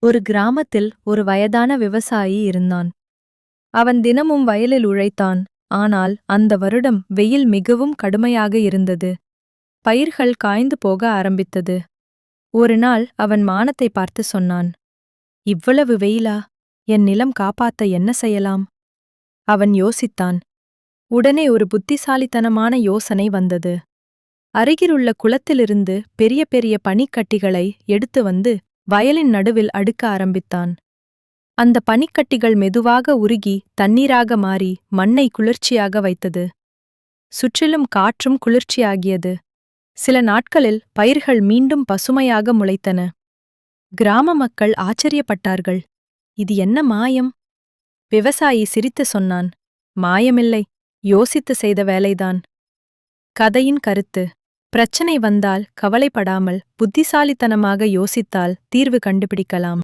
ஒரு கிராமத்தில் ஒரு வயதான விவசாயி இருந்தான். அவன் தினமும் வயலில் உழைத்தான். ஆனால் அந்த வருடம் வெயில் மிகவும் கடுமையாக இருந்தது. பயிர்கள் காய்ந்து போக ஆரம்பித்தது. ஒரு நாள் அவன் வானத்தை பார்த்து சொன்னான், இவ்வளவு வெயிலா? என் நிலம் காப்பாத்த என்ன செய்யலாம்? அவன் யோசித்தான். உடனே ஒரு புத்திசாலித்தனமான யோசனை வந்தது. அருகிலுள்ள குளத்திலிருந்து பெரிய பெரிய பனிக்கட்டிகளை எடுத்து வந்து வயலின் நடுவில் அடுக்க ஆரம்பித்தான். அந்த பனிக்கட்டிகள் மெதுவாக உருகி தண்ணீராக மாறி மண்ணை குளிர்ச்சியாக வைத்தது. சுற்றிலும் காற்றும் குளிர்ச்சியாகியது. சில நாட்களில் பயிர்கள் மீண்டும் பசுமையாக முளைத்தன. கிராம மக்கள் ஆச்சரியப்பட்டார்கள். இது என்ன மாயம்? விவசாயி சிரித்து சொன்னான், மாயமில்லை, யோசித்து செய்த வேலைதான். கதையின் கருத்து: பிரச்சனை வந்தால் கவலைப்படாமல் புத்திசாலித்தனமாக யோசித்தால் தீர்வு கண்டுபிடிக்கலாம்.